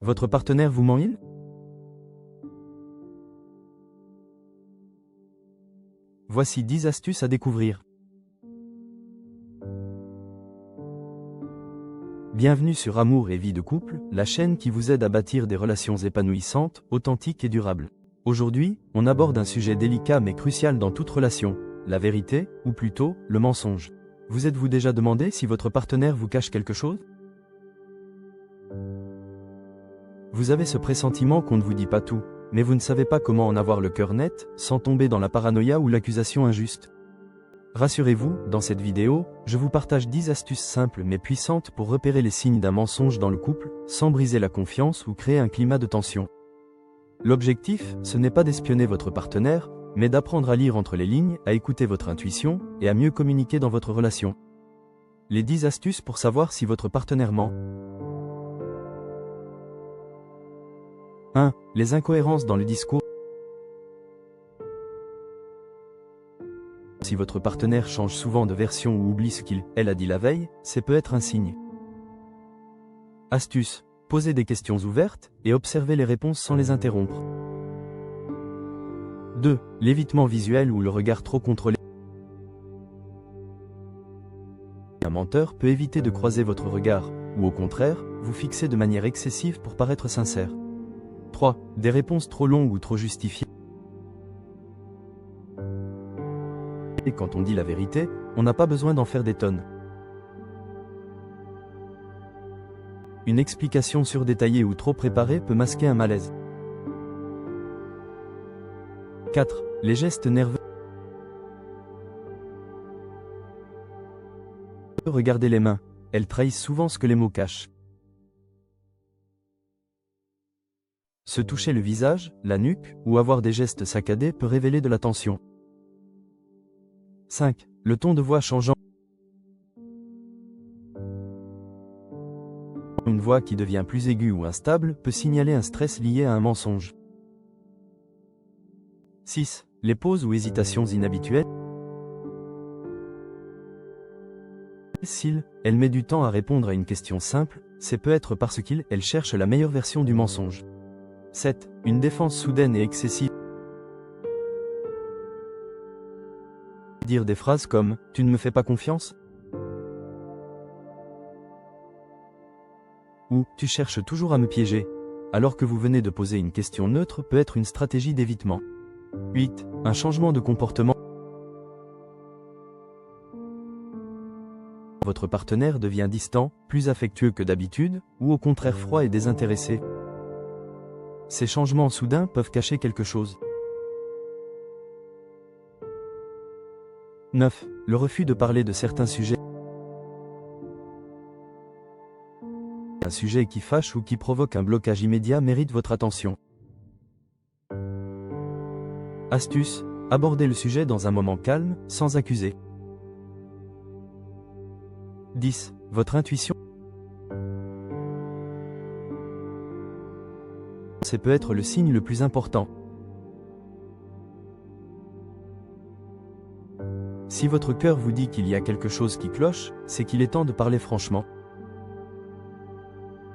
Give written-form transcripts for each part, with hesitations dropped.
Votre partenaire vous ment-il? Voici 10 astuces à découvrir. Bienvenue sur Amour et vie de couple, la chaîne qui vous aide à bâtir des relations épanouissantes, authentiques et durables. Aujourd'hui, on aborde un sujet délicat mais crucial dans toute relation, la vérité, ou plutôt, le mensonge. Vous êtes-vous déjà demandé si votre partenaire vous cache quelque chose? Vous avez ce pressentiment qu'on ne vous dit pas tout, mais vous ne savez pas comment en avoir le cœur net, sans tomber dans la paranoïa ou l'accusation injuste. Rassurez-vous, dans cette vidéo, je vous partage 10 astuces simples mais puissantes pour repérer les signes d'un mensonge dans le couple, sans briser la confiance ou créer un climat de tension. L'objectif, ce n'est pas d'espionner votre partenaire, mais d'apprendre à lire entre les lignes, à écouter votre intuition, et à mieux communiquer dans votre relation. Les 10 astuces pour savoir si votre partenaire ment. 1. Les incohérences dans le discours. Si votre partenaire change souvent de version ou oublie ce qu'il/elle a dit la veille, c'est peut être un signe. Astuce. Posez des questions ouvertes et observez les réponses sans les interrompre. 2. L'évitement visuel ou le regard trop contrôlé. Un menteur peut éviter de croiser votre regard, ou au contraire, vous fixer de manière excessive pour paraître sincère. 3. Des réponses trop longues ou trop justifiées. Et quand on dit la vérité, on n'a pas besoin d'en faire des tonnes. Une explication surdétaillée ou trop préparée peut masquer un malaise. 4. Les gestes nerveux. Regardez les mains, elles trahissent souvent ce que les mots cachent. Se toucher le visage, la nuque, ou avoir des gestes saccadés peut révéler de la tension. 5. Le ton de voix changeant. Une voix qui devient plus aiguë ou instable peut signaler un stress lié à un mensonge. 6. Les pauses ou hésitations inhabituelles. Elle met du temps à répondre à une question simple, c'est peut-être parce qu'il/elle cherche la meilleure version du mensonge. 7. Une défense soudaine et excessive. Dire des phrases comme « Tu ne me fais pas confiance ?» ou « Tu cherches toujours à me piéger ?» alors que vous venez de poser une question neutre peut être une stratégie d'évitement. 8. Un changement de comportement. Votre partenaire devient distant, plus affectueux que d'habitude, ou au contraire froid et désintéressé. Ces changements soudains peuvent cacher quelque chose. 9. Le refus de parler de certains sujets. Un sujet qui fâche ou qui provoque un blocage immédiat mérite votre attention. Astuce. Abordez le sujet dans un moment calme, sans accuser. 10. Votre intuition. C'est peut être le signe le plus important. Si votre cœur vous dit qu'il y a quelque chose qui cloche, c'est qu'il est temps de parler franchement.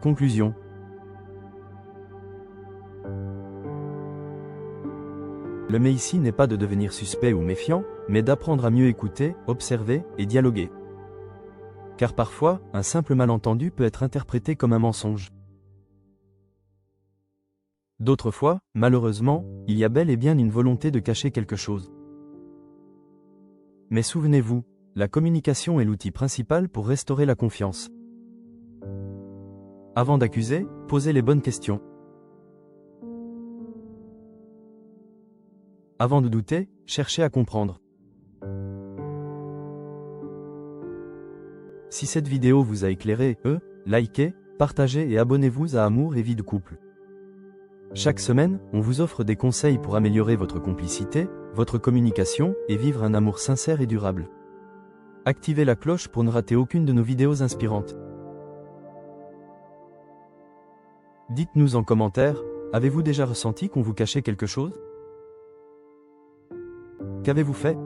Conclusion. Le mais ici n'est pas de devenir suspect ou méfiant, mais d'apprendre à mieux écouter, observer et dialoguer. Car parfois, un simple malentendu peut être interprété comme un mensonge. D'autres fois, malheureusement, il y a bel et bien une volonté de cacher quelque chose. Mais souvenez-vous, la communication est l'outil principal pour restaurer la confiance. Avant d'accuser, posez les bonnes questions. Avant de douter, cherchez à comprendre. Si cette vidéo vous a éclairé, likez, partagez et abonnez-vous à Amour et vie de couple. Chaque semaine, on vous offre des conseils pour améliorer votre complicité, votre communication et vivre un amour sincère et durable. Activez la cloche pour ne rater aucune de nos vidéos inspirantes. Dites-nous en commentaire, avez-vous déjà ressenti qu'on vous cachait quelque chose? Qu'avez-vous fait?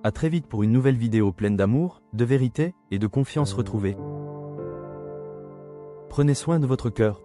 À très vite pour une nouvelle vidéo pleine d'amour, de vérité et de confiance retrouvée. Prenez soin de votre cœur.